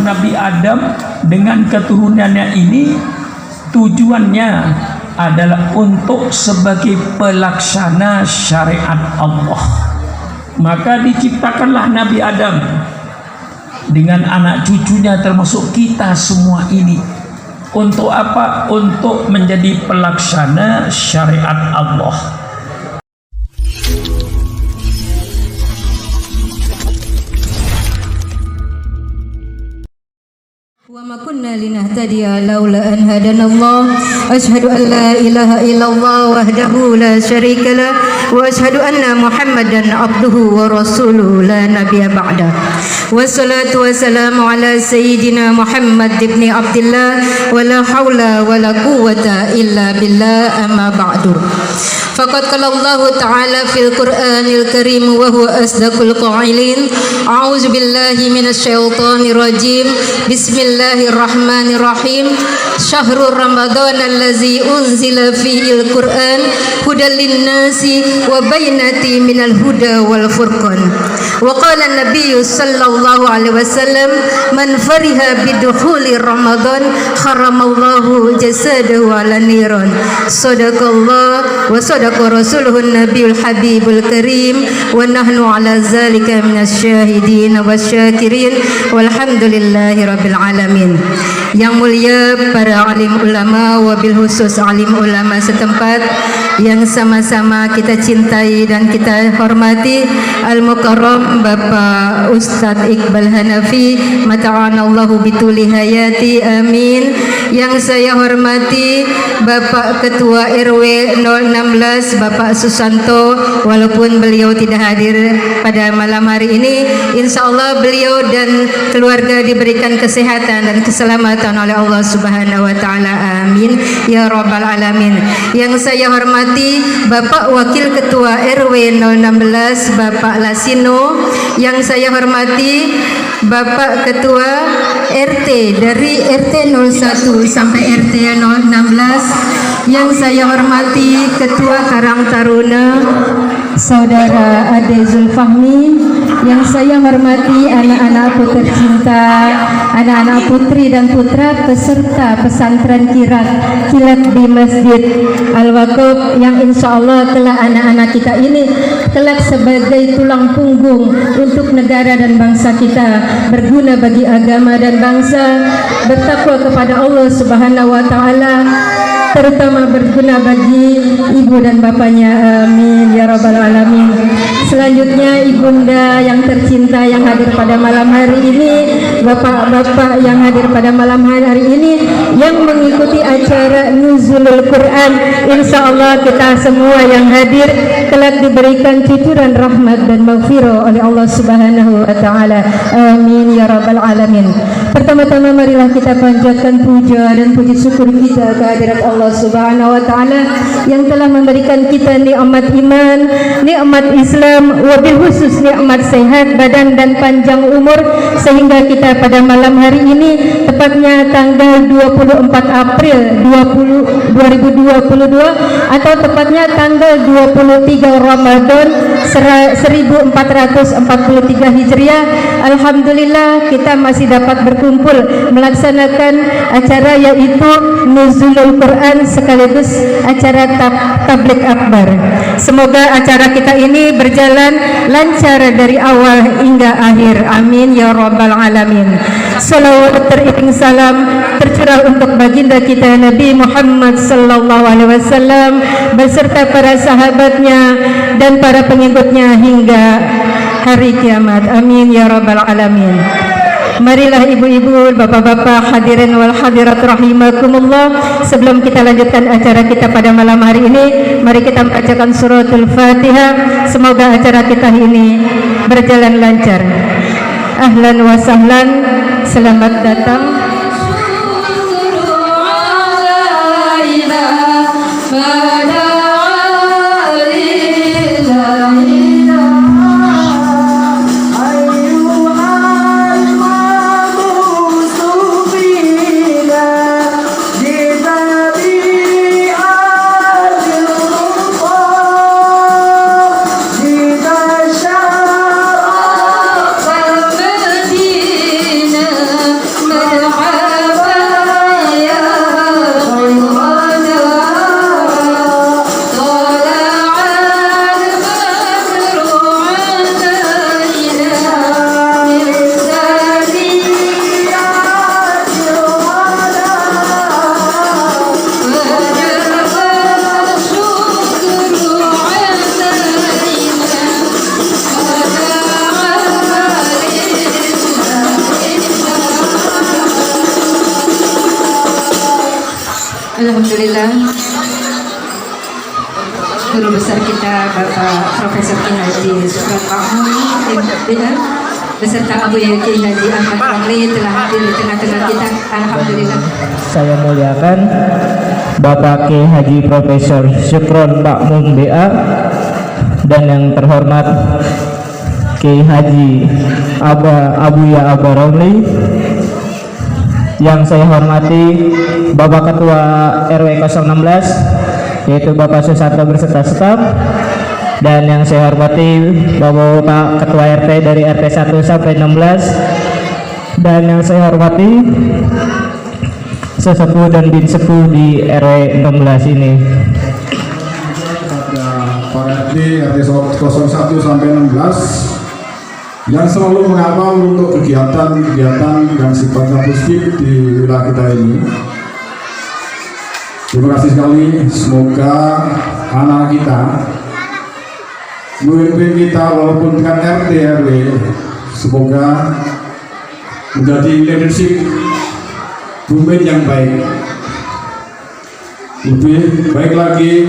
Nabi Adam dengan keturunannya ini tujuannya adalah untuk sebagai pelaksana syariat Allah. Maka diciptakanlah Nabi Adam dengan anak cucunya termasuk kita semua ini. Untuk apa? Untuk menjadi pelaksana syariat Allah. وما كنا لنهتدي لولا أن هدانا الله أشهد أن لا إله إلا الله وحده لا شريك له وأشهد أن محمدا عبده ورسوله لا نبي بعده والصلاة والسلام على سيدنا محمد بن عبد الله ولا حول ولا قوة إلا بالله أما بعد فقد قال الله تعالى في القرآن الكريم وهو أصدق القائلين أعوذ بالله من الشيطان الرجيم بسم الله الرحمن الرحيم شهر رمضان الذي أنزل فيه القرآن هدى للناس وبينات من الهدى والفرقان وقال النبي صلى الله عليه وسلم من فرح بدخول رمضان حرم الله جسده على النيران صدق الله وصدق رسوله النبي الحبيب الكريم ونحن على ذلك من الشاهدين والشاكرين والحمد لله رب العالمين. Yang mulia para alim ulama, wabil khusus alim ulama setempat yang sama-sama kita cintai dan kita hormati, Al-Mukarram Bapak Ustadz Iqbal Hanafi, mata'anallahu bituli hayati, amin. Yang saya hormati Bapak Ketua RW 016 Bapak Susanto, walaupun beliau tidak hadir pada malam hari ini, insya Allah beliau dan keluarga diberikan kesehatan dan keselamatan oleh Allah Subhanahu wa Ta'ala, amin ya Rabbal Alamin. Yang saya hormati Bapak Wakil Ketua RW 016 Bapak Lasino, yang saya hormati Bapak Ketua RT dari RT 01 sampai RT 016, yang saya hormati Ketua Karang Taruna Saudara Ade Zulfahmi, yang saya hormati anak-anakku tercinta, anak-anak putri dan putra peserta pesantren kilat di Masjid Al-Waqaf, yang insya Allah telah anak-anak kita ini kelak sebagai tulang punggung untuk negara dan bangsa kita, berguna bagi agama dan bangsa, bertakwa kepada Allah Subhanahu wa Ta'ala, terutama berguna bagi ibu dan bapaknya, amin ya Rabbal Alamin. Selanjutnya ibunda yang tercinta yang hadir pada malam hari ini, bapak-bapak yang hadir pada malam hari ini, yang mengikuti acara Nuzulul Quran, insya Allah kita semua yang hadir kelak diberikan cucuran rahmat dan maghfirah oleh Allah Subhanahu wa Ta'ala, amin ya Rabbal Alamin. Pertama-tama marilah kita panjatkan puja dan puji syukur kita kehadirat Allah Subhanahu wa Ta'ala yang telah memberikan kita nikmat iman, nikmat Islam, wabil khusus nikmat sehat badan dan panjang umur, sehingga kita pada malam hari ini, tepatnya tanggal 24 April 2022 atau tepatnya tanggal 23 Ramadan 1443 Hijriah, alhamdulillah kita masih dapat berkumpul melaksanakan acara yaitu Nuzulul Quran sekaligus acara tabligh akbar. Semoga acara kita ini berjalan lancar dari awal hingga akhir, amin ya Rabbal Alamin. Salawat teriring salam tercurah untuk baginda kita Nabi Muhammad sallallahu alaihi wasallam beserta para sahabatnya dan para pengikutnya hingga hari kiamat. Amin ya rabbal alamin. Marilah ibu-ibu, bapak-bapak, hadirin wal hadirat rahimakumullah. Sebelum kita lanjutkan acara kita pada malam hari ini, mari kita membacakan suratul Fatihah. Semoga acara kita ini berjalan lancar. Ahlan wa sahlan, selamat datang. Alhamdulillah, guru besar kita Bapak Profesor Kiai Haji Sukron Makmun beserta Abu Kiai Haji Ahmad Ramli telah hadir di tengah-tengah kita. Alhamdulillah. Saya muliakan Bapak Kiai Haji Profesor Sukron Makmun BA dan yang terhormat Kiai Haji Abuya Ramli. Yang saya hormati Bapak Ketua RW 016 yaitu Bapak Susanto berserta staf, dan yang saya hormati Bapak Ketua RT dari RT 1 sampai 16, dan yang saya hormati sesepuh dan bin sepuh di RW 16 ini. Kepada Pak RT 01 sampai 16 yang selalu mengawal untuk kegiatan-kegiatan yang sifatnya positif di wilayah kita ini. Terima kasih sekali. Semoga anak kita, murid kita walaupun dengan RT RW, semoga menjadi leadership pemimpin yang baik. Lebih baik lagi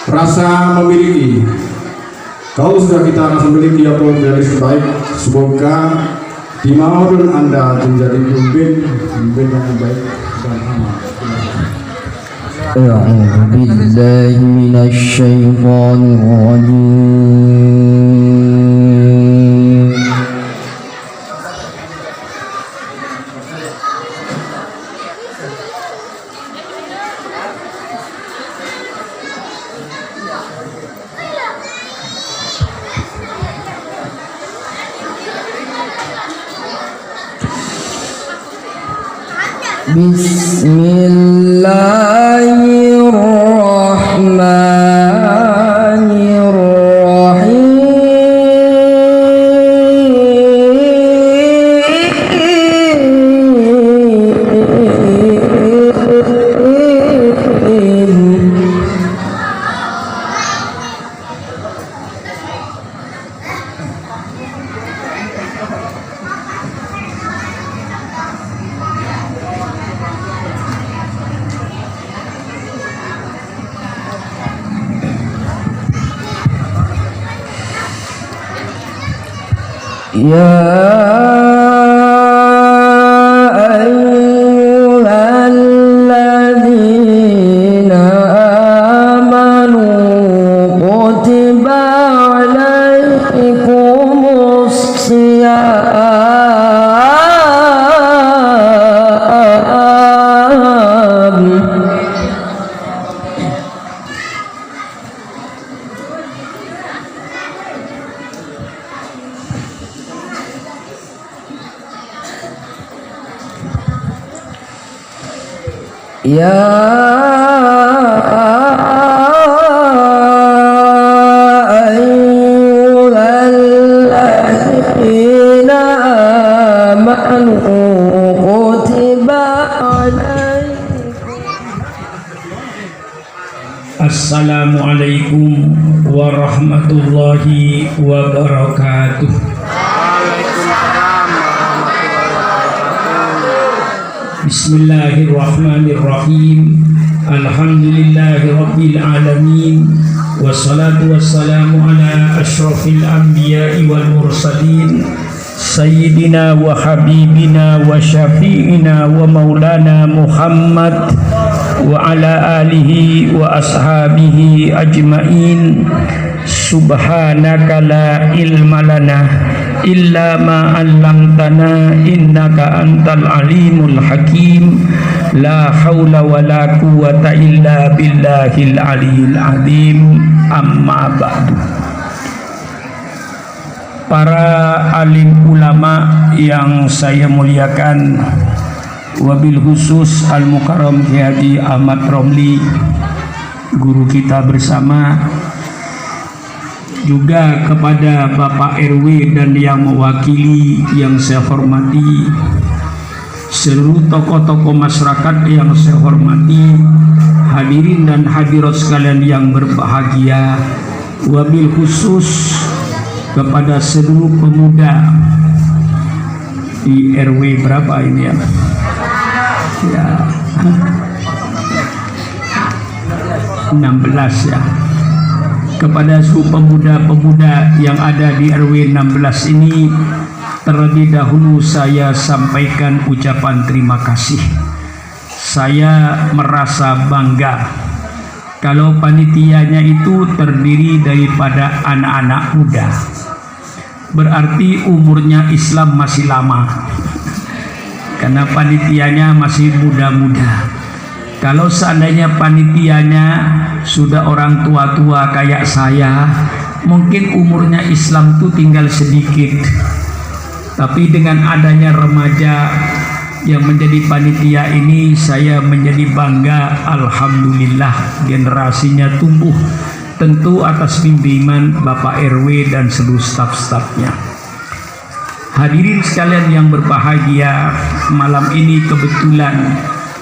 rasa memiliki. Kalau sudah kita memiliki atau realistis baik, semoga dimanapun Anda menjadi pemimpin yang baik dan aman. A'udzu billahi minasy syaithanir rajim. Ya ayyuhalladzina amanu kutiba alaikumus syiyam. Ya ayyuhalladzina amanu kutiba alaikum Assalamualaikum warahmatullahi wabarakatuh. Bismillahirrahmanirrahim. Alhamdulillahi rabbil alamin. Wassalatu wassalamu ala asyrafil anbiya'i wal mursalin Sayyidina wa habibina wa syafi'ina wa maulana Muhammad wa ala alihi wa ashabihi ajma'in. Subhanaka la ilma lana illa ma 'allamtana innaka antal alimul hakim. La haula wa la quwwata illa billahil aliyil azim. Amma ba'du. Para alim ulama yang saya muliakan, wabil khusus Al-Mukarram Kiai Haji Ahmad Romli, guru kita bersama, juga kepada Bapak RW dan yang mewakili yang saya hormati, seluruh tokoh-tokoh masyarakat yang saya hormati, hadirin dan hadirat sekalian yang berbahagia, wabil khusus kepada seluruh pemuda di RW berapa ini ya? Ya, 16 ya. Kepada seluruh pemuda-pemuda yang ada di RW 16 ini, terlebih dahulu saya sampaikan ucapan terima kasih. Saya merasa bangga kalau panitianya itu terdiri daripada anak-anak muda. Berarti umurnya Islam masih lama, karena panitianya masih muda-muda. Kalau seandainya panitianya sudah orang tua-tua kayak saya, mungkin umurnya Islam itu tinggal sedikit. Tapi dengan adanya remaja yang menjadi panitia ini, saya menjadi bangga. Alhamdulillah, generasinya tumbuh, tentu atas bimbingan Bapak RW dan seluruh staf-stafnya. Hadirin sekalian yang berbahagia, malam ini kebetulan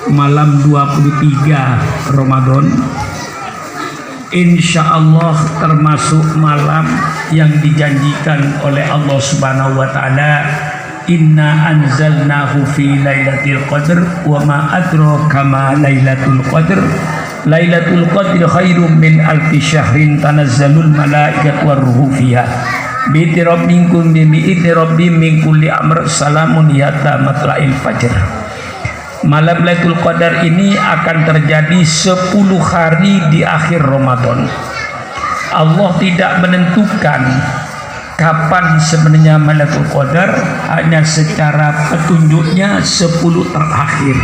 malam 23 Ramadan, insya Allah termasuk malam yang dijanjikan oleh Allah Subhanahu wa Ta'ala. Inna anzalnahu fi lailatul qadr wa ma adraka ma lailatul qadr. Lailatul qadri khairum min alfi syahrin tanazzalul malaikatu warruhu fiha bi rabbinkum bi rabbim min kulli amr salamun hatta matla'il fajr. Malam Lailatul Qadar ini akan terjadi 10 hari di akhir Ramadan. Allah tidak menentukan kapan sebenarnya Lailatul Qadar, hanya secara petunjuknya 10 terakhir.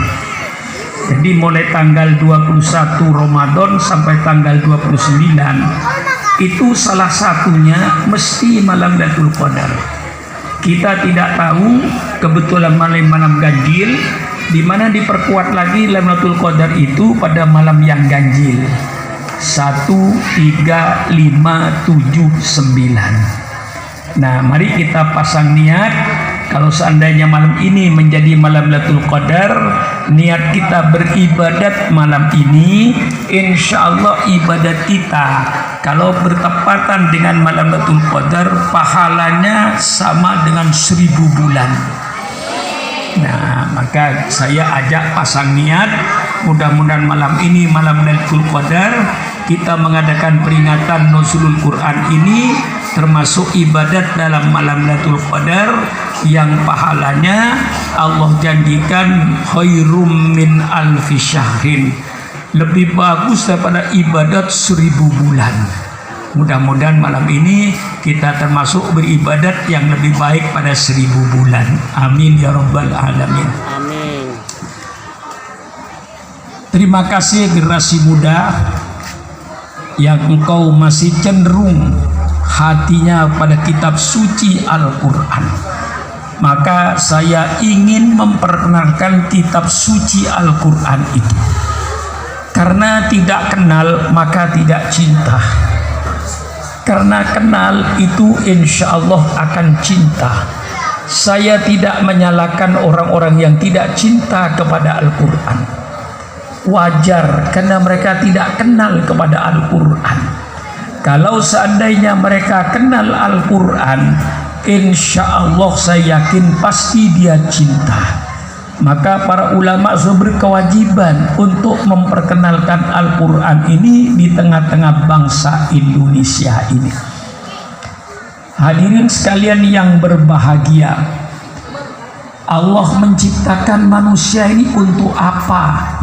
Jadi mulai tanggal 21 Ramadan sampai tanggal 29 itu salah satunya mesti malam Lailatul Qadar. Kita tidak tahu, kebetulan malam ganjil, di mana diperkuat lagi Lailatul Qadar itu pada malam yang ganjil 1, 3, 5, 7, 9. Nah, mari kita pasang niat. Kalau seandainya malam ini menjadi malam Lailatul Qadar, niat kita beribadat malam ini, insya Allah ibadat kita kalau bertepatan dengan malam Lailatul Qadar, pahalanya sama dengan 1000 bulan. Nah, maka saya ajak pasang niat, mudah-mudahan malam ini, malam Lailatul Qadar, kita mengadakan peringatan Nuzulul Quran ini, termasuk ibadat dalam malam Lailatul Qadar yang pahalanya Allah janjikan khairum min alfi syahrin, lebih bagus daripada ibadat 1000 bulan. Mudah-mudahan malam ini kita termasuk beribadat yang lebih baik pada 1000 bulan. Amin ya rabbal alamin. Amin. Terima kasih generasi muda yang engkau masih cenderung hatinya pada kitab suci Al-Quran. Maka saya ingin memperkenalkan kitab suci Al-Quran itu. Karena tidak kenal maka tidak cinta. Karena kenal itu insya Allah akan cinta. Saya tidak menyalahkan orang-orang yang tidak cinta kepada Al-Quran. wajar karena mereka tidak kenal kepada Al-Quran. Kalau seandainya mereka kenal Al-Quran, insya Allah saya yakin pasti dia cinta. Maka para ulama sudah berkewajiban untuk memperkenalkan Al-Quran ini di tengah-tengah bangsa Indonesia ini. Hadirin sekalian yang berbahagia, Allah menciptakan manusia ini untuk apa?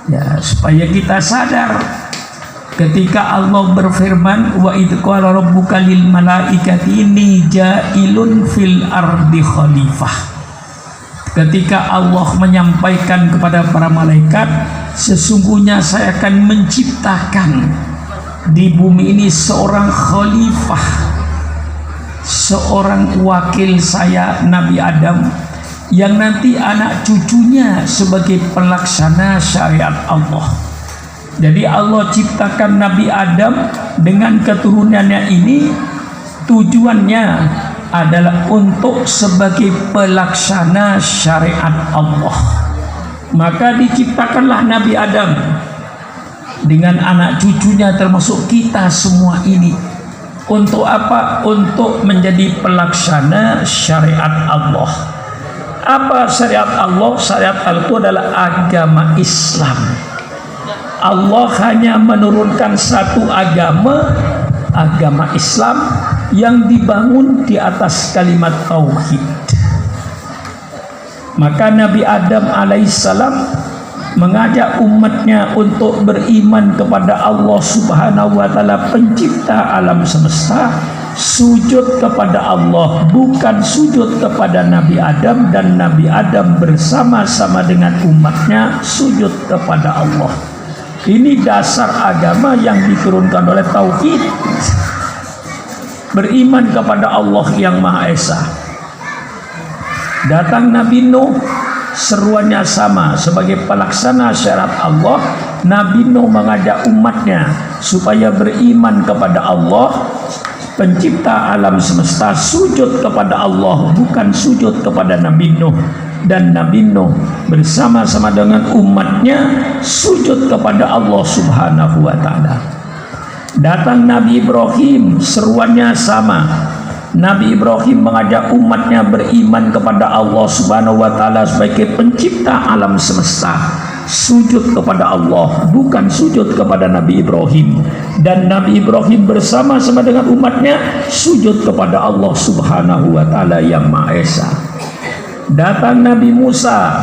Ya, supaya kita sadar ketika Allah berfirman, wa idh qala rabbuka lil malaikati inni ja'ilun fil ardi khalifah. Ketika Allah menyampaikan kepada para malaikat, sesungguhnya saya akan menciptakan di bumi ini seorang khalifah, seorang wakil saya Nabi Adam, yang nanti anak cucunya sebagai pelaksana syariat Allah. Jadi Allah ciptakan Nabi Adam dengan keturunannya ini, tujuannya adalah untuk sebagai pelaksana syariat Allah. Maka diciptakanlah Nabi Adam dengan anak cucunya termasuk kita semua ini. Untuk apa? Untuk menjadi pelaksana syariat Allah. Apa syariat Allah? Syariat Allah itu adalah agama Islam. Allah hanya menurunkan satu agama, agama Islam yang dibangun di atas kalimat tauhid. Maka Nabi Adam alaihissalam mengajak umatnya untuk beriman kepada Allah Subhanahu wa taala, pencipta alam semesta, sujud kepada Allah, bukan sujud kepada Nabi Adam, dan Nabi Adam bersama-sama dengan umatnya sujud kepada Allah. Ini dasar agama yang diturunkan oleh tauhid. Beriman kepada Allah yang Maha Esa. Datang Nabi Nuh, seruannya sama, sebagai pelaksana syariat Allah. Nabi Nuh mengajak umatnya supaya beriman kepada Allah, pencipta alam semesta, sujud kepada Allah, bukan sujud kepada Nabi Nuh. Dan Nabi Nuh bersama-sama dengan umatnya sujud kepada Allah Subhanahu wa taala. Datang Nabi Ibrahim, seruannya sama. Nabi Ibrahim mengajak umatnya beriman kepada Allah Subhanahu wa taala sebagai pencipta alam semesta, sujud kepada Allah, bukan sujud kepada Nabi Ibrahim. Dan Nabi Ibrahim bersama-sama dengan umatnya sujud kepada Allah Subhanahu wa taala yang Maha Esa. Datang Nabi Musa.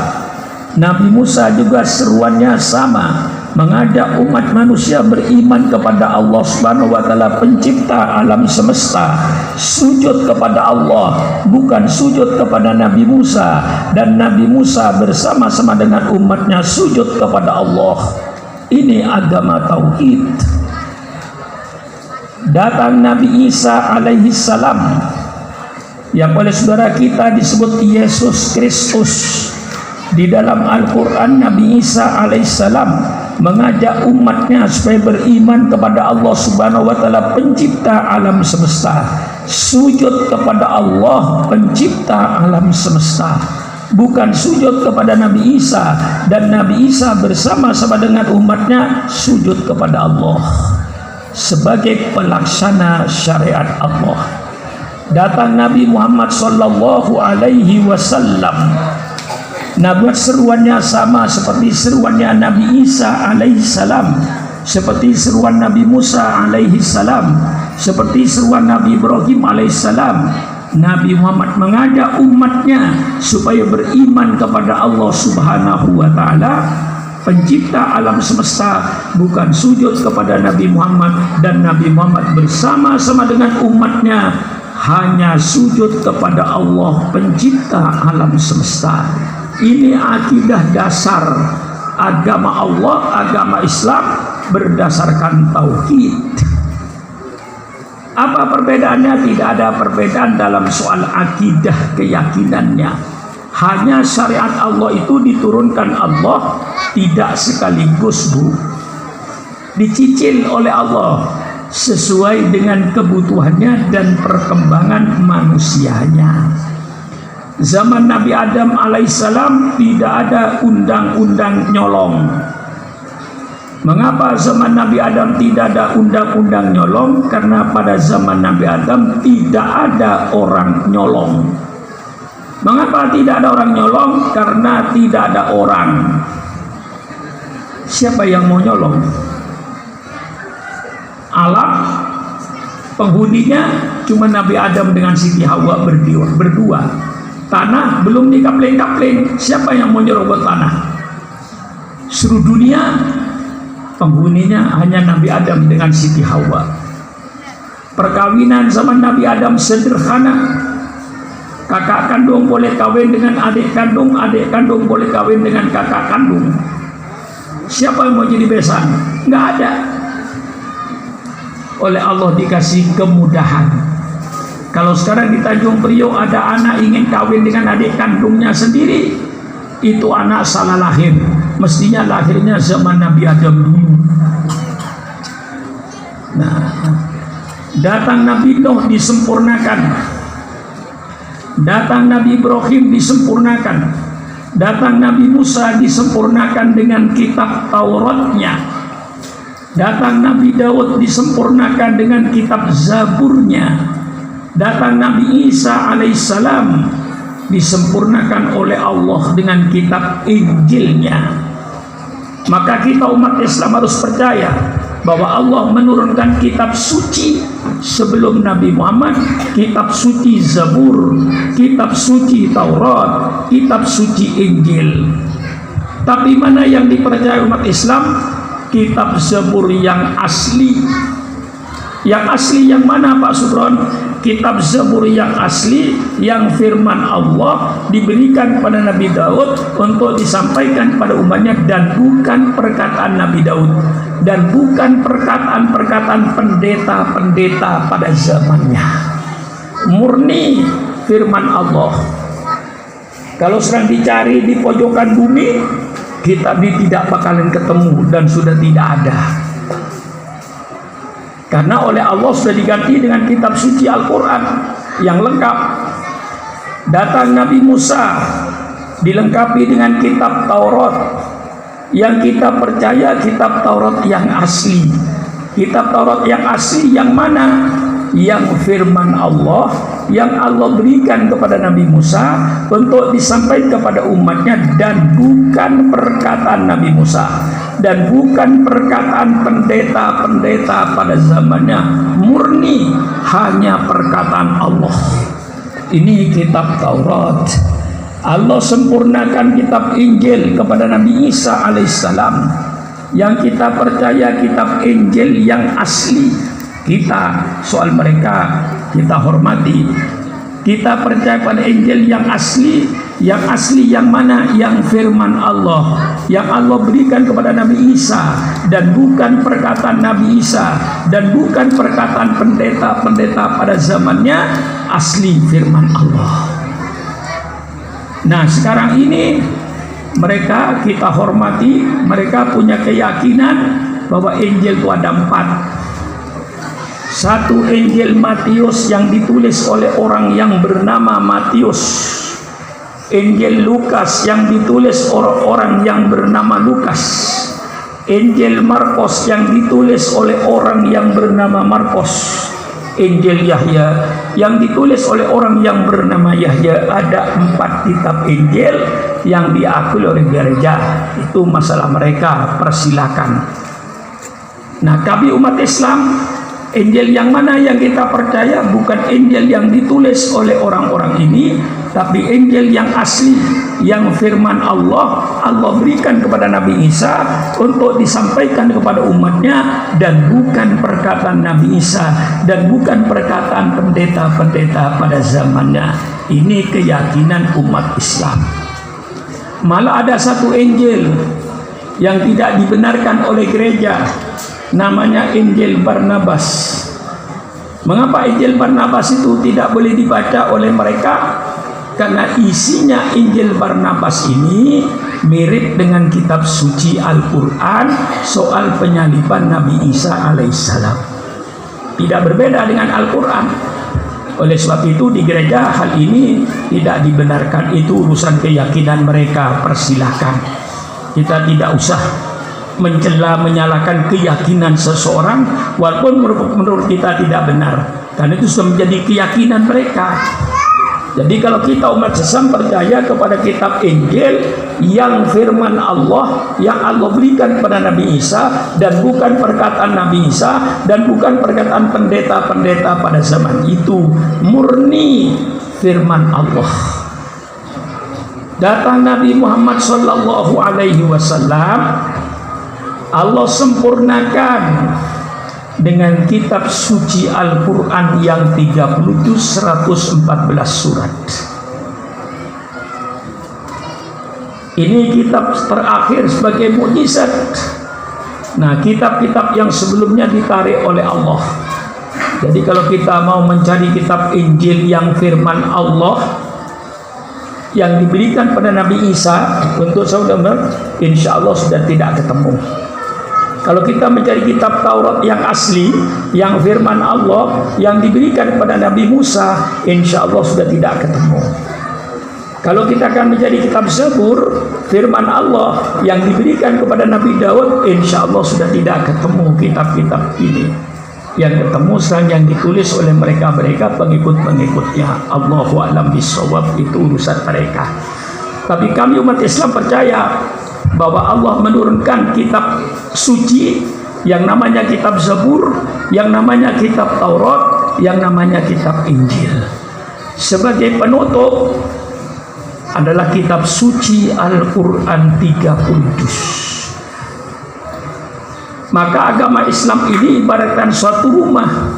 Nabi Musa juga seruannya sama, mengajak umat manusia beriman kepada Allah Subhanahu wa taala, pencipta alam semesta, sujud kepada Allah, bukan sujud kepada Nabi Musa. Dan Nabi Musa bersama-sama dengan umatnya sujud kepada Allah. Ini agama tauhid. Datang Nabi Isa alaihi salam, yang oleh saudara kita disebut Yesus Kristus. Di dalam Al-Quran, Nabi Isa alaihissalam mengajak umatnya supaya beriman kepada Allah Subhanahu wa taala, pencipta alam semesta, sujud kepada Allah, pencipta alam semesta, bukan sujud kepada Nabi Isa. Dan Nabi Isa bersama-sama dengan umatnya sujud kepada Allah sebagai pelaksana syariat Allah. Datang Nabi Muhammad sallallahu alaihi wasallam. Nabi seruannya sama seperti seruannya Nabi Isa alaihi salam, seperti seruan Nabi Musa alaihi salam, seperti seruan Nabi Ibrahim alaihi salam. Nabi Muhammad mengajak umatnya supaya beriman kepada Allah Subhanahu wa taala, pencipta alam semesta, bukan sujud kepada Nabi Muhammad. Dan Nabi Muhammad bersama-sama dengan umatnya hanya sujud kepada Allah, pencipta alam semesta. Ini akidah dasar agama Allah, agama Islam berdasarkan tauhid. Apa perbedaannya? Tidak ada perbedaan dalam soal akidah keyakinannya. Hanya syariat Allah itu diturunkan Allah tidak sekaligus, Bu. Dicicil oleh Allah sesuai dengan kebutuhannya dan perkembangan manusianya. Zaman Nabi Adam alaihissalam tidak ada undang-undang nyolong. Mengapa zaman Nabi Adam tidak ada undang-undang nyolong? Karena pada zaman Nabi Adam tidak ada orang nyolong. Mengapa tidak ada orang nyolong? Karena tidak ada orang. Siapa yang mau nyolong? Alam, penghuninya cuma Nabi Adam dengan Siti Hawa berdua. Tanah belum dikapling-kapling. Siapa yang mau nyerobot tanah? Seluruh dunia penghuninya hanya Nabi Adam dengan Siti Hawa. Perkawinan zaman Nabi Adam sederhana. Kakak kandung boleh kawin dengan adik kandung boleh kawin dengan kakak kandung. Siapa yang mau jadi besan? Nggak ada. Oleh Allah dikasih kemudahan. Kalau sekarang di Tanjung Priok ada anak ingin kawin dengan adik kandungnya sendiri, itu anak salah lahir. Mestinya lahirnya zaman Nabi Adam dulu. Nah, datang Nabi Nuh disempurnakan, datang Nabi Ibrahim disempurnakan, datang Nabi Musa disempurnakan dengan kitab Tauratnya, datang Nabi Daud disempurnakan dengan kitab Zaburnya, datang Nabi Isa alaihissalam disempurnakan oleh Allah dengan kitab Injilnya. Maka kita umat Islam harus percaya bahwa Allah menurunkan kitab suci sebelum Nabi Muhammad, kitab suci Zabur, kitab suci Taurat, kitab suci Injil. Tapi mana yang dipercaya umat Islam? Kitab Zabur yang asli. Yang asli yang mana Pak Sudron? Kitab Zabur yang asli, yang firman Allah diberikan pada Nabi Daud untuk disampaikan pada umatnya, dan bukan perkataan Nabi Daud, dan bukan perkataan-perkataan pendeta-pendeta pada zamannya. Murni firman Allah. Kalau sedang dicari di pojokan bumi, kitab ini tidak bakalan ketemu dan sudah tidak ada. Karena oleh Allah sudah diganti dengan kitab suci Al-Quran yang lengkap. Datang Nabi Musa dilengkapi dengan kitab Taurat. Yang kita percaya kitab Taurat yang asli. Kitab Taurat yang asli yang mana? Yang firman Allah, yang Allah berikan kepada Nabi Musa untuk disampaikan kepada umatnya, dan bukan perkataan Nabi Musa, dan bukan perkataan pendeta-pendeta pada zamannya. Murni hanya perkataan Allah. Ini kitab Taurat. Allah sempurnakan kitab Injil kepada Nabi Isa alaihissalam. Yang kita percaya kitab Injil yang asli. Kita soal mereka kita hormati. Kita percaya pada Injil yang asli. Yang asli yang mana? Yang firman Allah, yang Allah berikan kepada Nabi Isa, dan bukan perkataan Nabi Isa, dan bukan perkataan pendeta-pendeta pada zamannya. Asli firman Allah. Nah, sekarang ini mereka kita hormati. Mereka punya keyakinan bahwa Injil itu ada 4. Satu, Injil Matius yang ditulis oleh orang yang bernama Matius. Injil Lukas yang ditulis oleh orang yang bernama Lukas. Injil Markus yang ditulis oleh orang yang bernama Markus. Injil Yahya yang ditulis oleh orang yang bernama Yahya. Ada 4 kitab Injil yang diakui oleh gereja. Itu masalah mereka, persilakan. Nah, kami umat Islam, Injil yang mana yang kita percaya? Bukan Injil yang ditulis oleh orang-orang ini, tapi Injil yang asli, yang firman Allah, Allah berikan kepada Nabi Isa untuk disampaikan kepada umatnya, dan bukan perkataan Nabi Isa, dan bukan perkataan pendeta-pendeta pada zamannya. Ini keyakinan umat Islam. Malah ada satu Injil yang tidak dibenarkan oleh gereja, namanya Injil Barnabas. Mengapa Injil Barnabas itu tidak boleh dibaca oleh mereka? Karena isinya Injil Barnabas ini mirip dengan kitab suci Al-Quran soal penyaliban Nabi Isa alaihissalam. Tidak berbeda dengan Al-Quran. Oleh sebab itu di gereja hal ini tidak dibenarkan, itu urusan keyakinan mereka, persilahkan. Kita tidak usah mencela menyalahkan keyakinan seseorang walaupun menurut kita tidak benar, karena itu sudah menjadi keyakinan mereka. Jadi kalau kita umat Islam percaya kepada kitab Injil yang firman Allah, yang Allah berikan kepada Nabi Isa, dan bukan perkataan Nabi Isa dan bukan perkataan pendeta-pendeta pada zaman itu, murni firman Allah. Datang Nabi Muhammad sallallahu alaihi wasallam, Allah sempurnakan dengan kitab suci Al-Quran yang 114 surat. Ini kitab terakhir sebagai mukjizat. Nah, kitab-kitab yang sebelumnya ditarik oleh Allah. Jadi kalau kita mau mencari kitab Injil yang firman Allah yang diberikan pada Nabi Isa untuk saudara, insya Allah sudah tidak ketemu. Kalau kita mencari kitab Taurat yang asli, yang firman Allah, yang diberikan kepada Nabi Musa, insya Allah sudah tidak ketemu. Kalau kita akan mencari kitab Zabur, firman Allah, yang diberikan kepada Nabi Daud, insya Allah sudah tidak ketemu kitab-kitab ini. Yang ketemu sekarang yang ditulis oleh mereka-mereka pengikut-pengikutnya. Allahu a'lam bishawab, itu urusan mereka. Tapi kami umat Islam percaya bahwa Allah menurunkan kitab suci yang namanya kitab Zabur, yang namanya kitab Taurat, yang namanya kitab Injil. Sebagai penutup adalah kitab suci Al-Quran 30 juz. Maka agama Islam ini ibaratkan suatu rumah.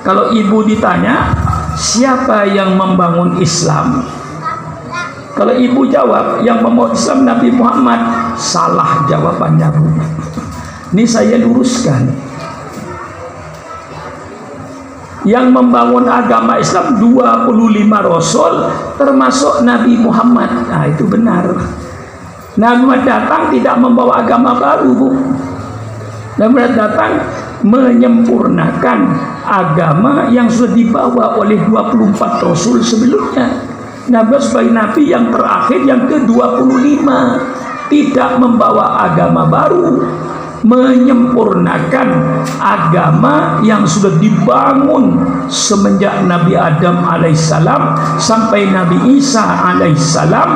Kalau ibu ditanya siapa yang membangun Islam, kalau ibu jawab yang membawa Islam Nabi Muhammad, salah jawabannya, Bu. Ini saya luruskan. Yang membangun agama Islam 25 Rasul termasuk Nabi Muhammad. Nah, itu benar. Nabi Muhammad datang tidak membawa agama baru, Bu. Nabi Muhammad datang menyempurnakan agama yang sudah dibawa oleh 24 Rasul sebelumnya. Nabi sebagai Nabi yang terakhir, yang ke-25, tidak membawa agama baru, menyempurnakan agama yang sudah dibangun semenjak Nabi Adam alaihissalam sampai Nabi Isa alaihissalam,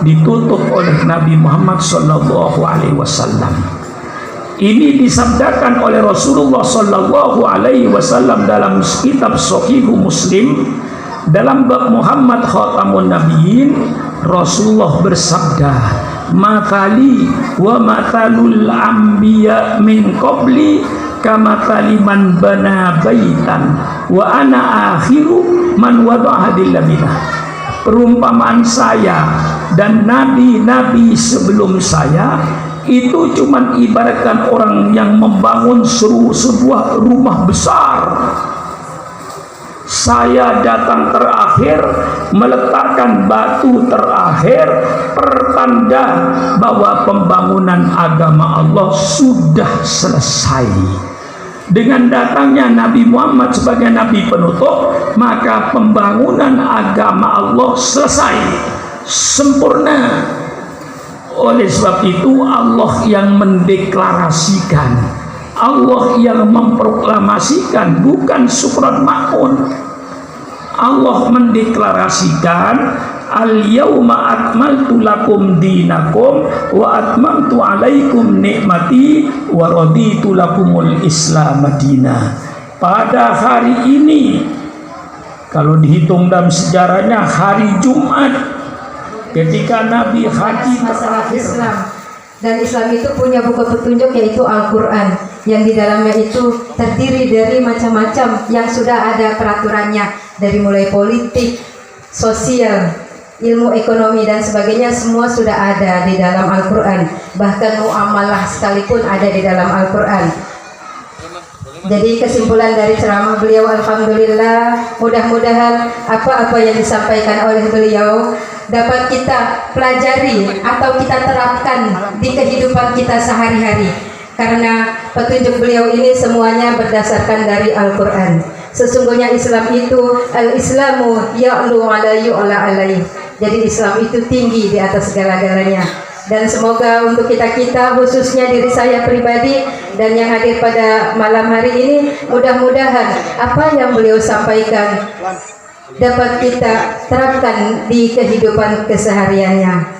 ditutup oleh Nabi Muhammad sallallahu alaihi wasallam. Ini disabdakan oleh Rasulullah sallallahu alaihi wasallam dalam kitab Sahih Muslim. Dalam bab Muhammad Khatamun Nabiyyin, Rasulullah bersabda, "Mathali wa mathalul anbiya min qabli kamathali man bana baitan wa ana akhiru man wada'a dilabina." Perumpamaan saya dan nabi-nabi sebelum saya itu cuma ibaratkan orang yang membangun sebuah rumah besar. Saya datang terakhir, meletakkan batu terakhir, pertanda bahwa pembangunan agama Allah sudah selesai. Dengan datangnya Nabi Muhammad sebagai Nabi penutup, maka pembangunan agama Allah selesai, sempurna. Oleh sebab itu Allah yang mendeklarasikan, Allah yang memproklamasikan, bukan Surat Maun. Allah mendeklarasikan, "Al-yauma akmaltu lakum dinakum wa atmamtu alaikum nikmati wa raditu lakumul Islam madina." Pada hari ini, kalau dihitung dalam sejarahnya, hari Jumat ketika Nabi haji terakhir. Dan Islam itu punya buku petunjuk, yaitu Al-Quran, yang di dalamnya itu terdiri dari macam-macam yang sudah ada peraturannya, dari mulai politik, sosial, ilmu ekonomi dan sebagainya, semua sudah ada di dalam Al-Quran. Bahkan muamalah sekalipun ada di dalam Al-Quran. Jadi kesimpulan dari ceramah beliau, alhamdulillah, mudah-mudahan apa-apa yang disampaikan oleh beliau dapat kita pelajari atau kita terapkan di kehidupan kita sehari-hari, karena petunjuk beliau ini semuanya berdasarkan dari Al-Quran. Sesungguhnya Islam itu al-Islamu ya'lu ala yu'la alaih. Jadi Islam itu tinggi di atas segala-galanya. Dan semoga untuk kita-kita, khususnya diri saya pribadi dan yang hadir pada malam hari ini, mudah-mudahan apa yang beliau sampaikan dapat kita terapkan di kehidupan kesehariannya.